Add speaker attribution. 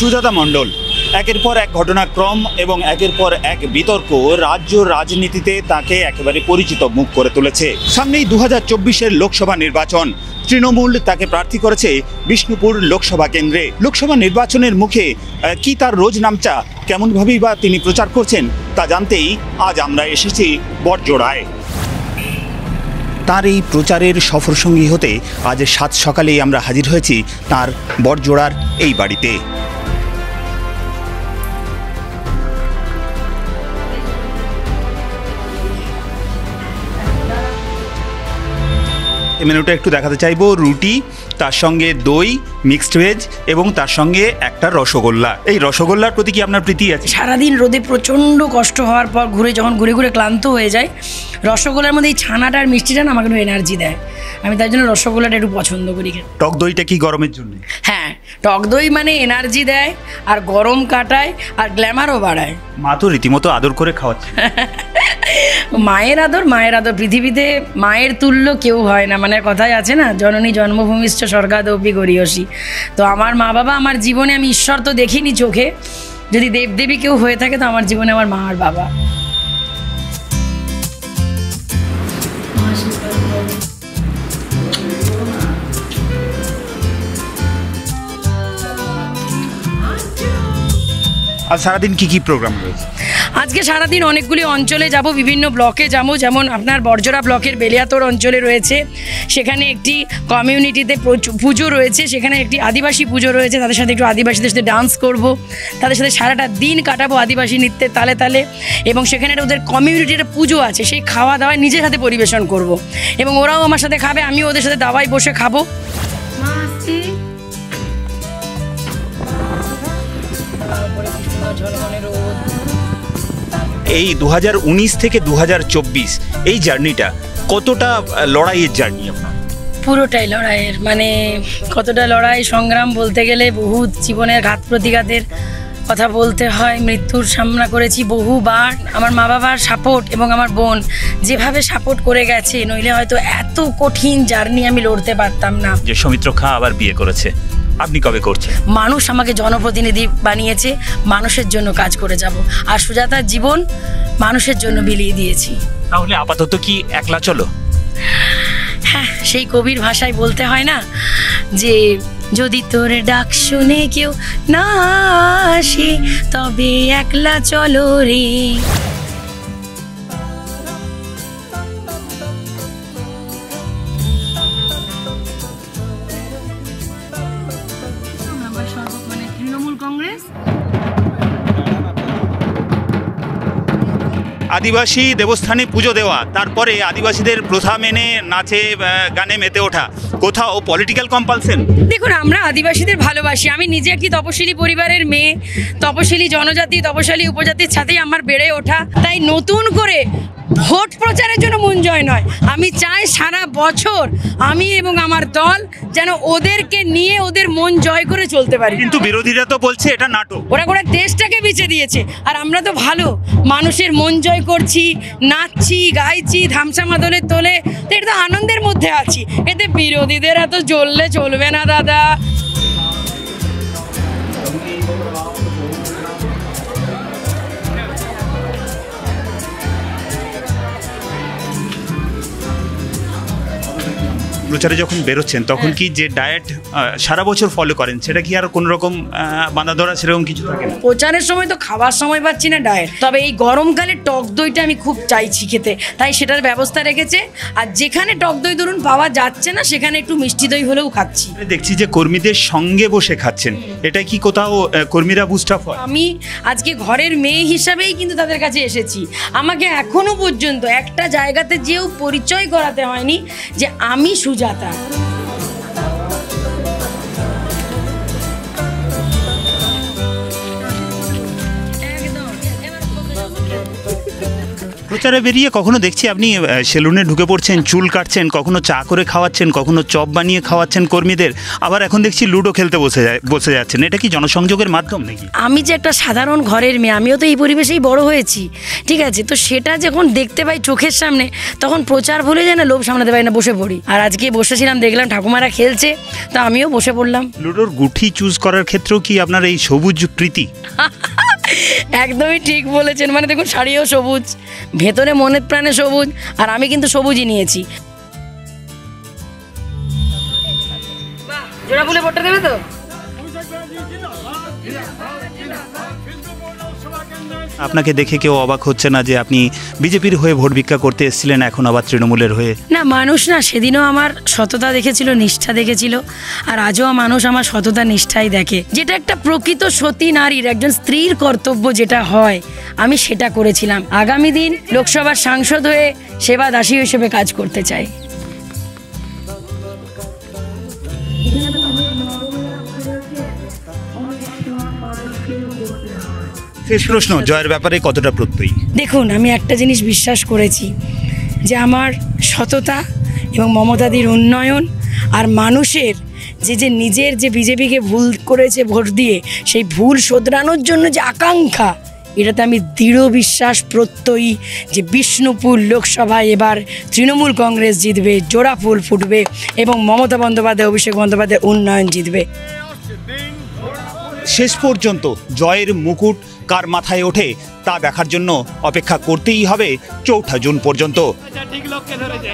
Speaker 1: সুজাতা মণ্ডল, একের পর এক ঘটনাক্রম এবং একের পর এক বিতর্ক রাজ্য রাজনীতিতে তাকে একেবারে পরিচিত মুখ করে তুলেছে। সামনেই 2024-এর লোকসভা নির্বাচন। তৃণমূল তাকে প্রার্থী করেছে বিষ্ণুপুর লোকসভা কেন্দ্রে। লোকসভা নির্বাচনের মুখে কি তার রোজ নামচা, কেমনভাবেই বা তিনি প্রচার করছেন তা জানতেই আজ আমরা এসেছি বড়জোড়ায়। তার এই প্রচারের সফরসঙ্গী হতে আজ সাত সকালেই আমরা হাজির হয়েছি তার বড়জোড়ার এই বাড়িতে। মেনুটা একটু দেখাতে চাইবো। রুটি, তার সঙ্গে দই, মিক্সড ভেজ এবং তার সঙ্গে একটা রসগোল্লা। এই রসগোল্লার প্রতি কি আপনার প্রীতি আছে?
Speaker 2: সারাদিন রোদে প্রচণ্ড কষ্ট হওয়ার পর যখন ঘুরে ঘুরে ক্লান্ত হয়ে যায়, রসগোল্লার মধ্যে এই ছানাটা আর মিষ্টিটা না আমাকে একটু এনার্জি দেয়। আমি তার জন্য রসগোল্লাটা একটু পছন্দ করি।
Speaker 1: টক দইটা কি গরমের জন্য?
Speaker 2: হ্যাঁ, টক দই মানে এনার্জি দেয় আর গরম কাটায় আর গ্ল্যামারও বাড়ায়।
Speaker 1: মা তো রীতিমতো আদর করে খাওয়াচ্ছে।
Speaker 2: মায়ের আদর পৃথিবীতে মায়ের তুল্য কেউ হয় না, মানে কথাই আছে না, জননী জন্মভূমিষ্ঠ স্বর্গাদপি গরীয়সী। তো আমার মা বাবা আমার জীবনে, আমি ঈশ্বর তো দেখিনি চোখে, যদি দেবদেবী কেউ হয়ে থাকে তো আমার জীবনে আমার মা আর বাবা।
Speaker 1: আর সারাদিন কি প্রোগ্রাম রয়েছে?
Speaker 2: আজকে সারাদিন অনেকগুলি অঞ্চলে যাব, বিভিন্ন ব্লকে যাবো। যেমন আপনার বড়জোড়া ব্লকের বেলিয়াতোড় অঞ্চলে রয়েছে, সেখানে একটি কমিউনিটিতে পুজো রয়েছে, সেখানে একটি আদিবাসী পুজো রয়েছে, তাদের সাথে একটু আদিবাসীদের সাথে ডান্স করব, তাদের সাথে সারাটা দিন কাটাবো আদিবাসী নৃত্যের তালে তালে। এবং সেখানে ওদের কমিউনিটির পুজো আছে, সেই খাওয়া দাওয়া নিজের হাতে পরিবেশন করব এবং ওরাও আমার সাথে খাবে, আমিও ওদের সাথে দাওয়ায় বসে খাবো।
Speaker 1: এই 2019 থেকে 2024 এই জার্নিটা কতটা লড়াইয়ের জার্নি আপনার?
Speaker 2: পুরোটাই লড়াইয়ের, মানে কতটা লড়াই সংগ্রাম বলতে গেলে বহু জীবনের ঘাত প্রতিঘাতের কথা বলতে হয়। মৃত্যুর সামনা করেছি বহুবার। আমার মা বাবার সাপোর্ট এবং আমার বোন যেভাবে সাপোর্ট করে গেছে, নইলে হয়তো এত কঠিন জার্নি আমি লড়তে পারতাম না।
Speaker 1: যে সৌমিত্র খাঁ আবার বিয়ে করেছে, আপনি কবে করছেন?
Speaker 2: মানুষ আমাকে জনপ্রতিনিধি বানিয়েছে, মানুষের জন্য কাজ করে যাব। আর সুজাতার জীবন মানুষের জন্য বিলিয়ে দিয়েছি।
Speaker 1: তাহলে আপাতত কি একলা চলো?
Speaker 2: হ্যাঁ, সেই কবির ভাষায় বলতে হয় না যে যদি তোর ডাক শুনে কেউ না আসে তবে একলা চলো রে। তৃণমূল কংগ্রেস
Speaker 1: আদিবাসী দেবস্থানে পুজো দেওয়া, তারপরে আদিবাসীদের প্রথা মেনে নাচে গানে মেতে ওঠা, কোথাও পলিটিক্যাল কম্পালশন?
Speaker 2: দেখুন, আমরা আদিবাসীদের ভালোবাসি। আমি নিজে একটি তপশিলি পরিবারের মেয়ে, তপশিলি জনজাতি, তপশিলি উপজাতির সাথেই আমার বেড়ে ওঠা। তাই নতুন করে ভোট প্রচারের জন্য মন জয় নয়, আমি চাই সারা বছর আমি এবং আমার দল যেন ওদেরকে নিয়ে ওদের মন জয় করে চলতে পারি।
Speaker 1: কিন্তু বিরোধীরা তো বলছে এটা নাটক।
Speaker 2: ওরা গোটা দেশটাকে বেঁচে দিয়েছে, আর আমরা তো ভালো মানুষের মন জয় করছি, নাচছি, গাইছি, ধামসা মাদলের তোলে, তো এটা তো আনন্দের মধ্যে আছি। এতে বিরোধীদের এত জ্বললে চলবে না দাদা।
Speaker 1: প্রচারে যখন বেরোচ্ছেন তখন কি যে ডায়েট সারা বছর ফলো করেন, সেটা কি আর কোনো রকম বাঁধা ধরা সেরকম কিছু থাকে না?
Speaker 2: প্রচারের সময় তো খাওয়ার সময় পাচ্ছি না ডায়েট, তবে এই গরমকালে টক দইটা আমি খুব চাইছি খেতে, তাই সেটার ব্যবস্থা রেখেছে। আর যেখানে টক দই ধরুন পাওয়া যাচ্ছে না, সেখানে একটু মিষ্টি দই হলেও খাচ্ছি।
Speaker 1: দেখছি যে কর্মীদের সঙ্গে বসে খাচ্ছেন, এটা কি কোথাও কর্মীরা বুস্ট আপ হয়?
Speaker 2: আমি আজকে ঘরের মেয়ে হিসাবেই কিন্তু তাদের কাছে এসেছি। আমাকে এখনো পর্যন্ত একটা জায়গাতে যেও পরিচয় করাতে হয়নি যে আমি সুজাতা।
Speaker 1: প্রচারে বেরিয়ে কখনো দেখছি আপনি সেলুনে ঢুকে পড়ছেন, চুল কাটছেন, কখনো চা করে খাওয়াচ্ছেন, কখনো চপ বানিয়ে খাওয়াচ্ছেন কর্মীদের, আবার এখন দেখছি লুডো খেলতে বসে যাচ্ছেন। এটা কি জনসংযোগের মাধ্যম নাকি?
Speaker 2: আমি যে একটা সাধারণ ঘরের মেয়ে, আমিও তো এই পরিবেশেই বড় হয়েছি, ঠিক আছে? তো সেটা যখন দেখতে পাই চোখের সামনে, তখন প্রচার ভুলে যায় না, লোভ সামলাতে পারি না, বসে পড়ি। আর আজকে বসেছিলাম, দেখলাম ঠাকুমারা খেলছে, তো আমিও বসে পড়লাম।
Speaker 1: লুডোর গুঠি চুজ করার ক্ষেত্রেও কি আপনার এই সবুজ প্রীতি?
Speaker 2: একদমই ঠিক বলেছেন, মানে দেখুন শাড়িও সবুজ, ভেতরে মনের প্রাণে সবুজ, আর আমি কিন্তু সবুজই নিয়েছি। জোড়া ফুলে ভোটটা দেবে তো?
Speaker 1: আপনাকে দেখে কেউ অবাক হচ্ছে না যে আপনি বিজেপির হয়ে ভোট ভিক্ষা করতে এসেছিলেন, এখন আবার তৃণমূলের হয়ে?
Speaker 2: না, মানুষ না সেদিনও আমার সততা দেখেছিল, নিষ্ঠা দেখেছিল, আর আজও মানুষ আমার সততা নিষ্ঠাই দেখে, যেটা একটা প্রকৃত সতী নারীর, একজন স্ত্রীর কর্তব্য যেটা হয়, আমি সেটা করেছিলাম। আগামী দিন লোকসভার সাংসদ হয়ে সেবা দাসী হিসেবে কাজ করতে চাই।
Speaker 1: শেষ প্রশ্ন, জয়ের ব্যাপারে কতটা প্রত্যয়ী?
Speaker 2: দেখুন, আমি একটা জিনিস বিশ্বাস করেছি, যে আমার সততা এবং মমতাদির উন্নয়ন আর মানুষের যে নিজের যে বিজেপিকে ভুল করেছে ভোট দিয়ে, সেই ভুল শোধরানোর জন্য যে আকাঙ্ক্ষা, এটাতে আমি দৃঢ় বিশ্বাস প্রত্যয়ী যে বিষ্ণুপুর লোকসভায় এবার তৃণমূল কংগ্রেস জিতবে, জোড়া ফুল ফুটবে এবং মমতা বন্দ্যোপাধ্যায়, অভিষেক বন্দ্যোপাধ্যায়ের উন্নয়ন জিতবে।
Speaker 1: শেষ পর্যন্ত জয়ের মুকুট কার মাথায় ওঠে তা দেখার জন্য অপেক্ষা করতেই হবে 4 জুন পর্যন্ত।
Speaker 3: ঠিক লোককে ধরেছে।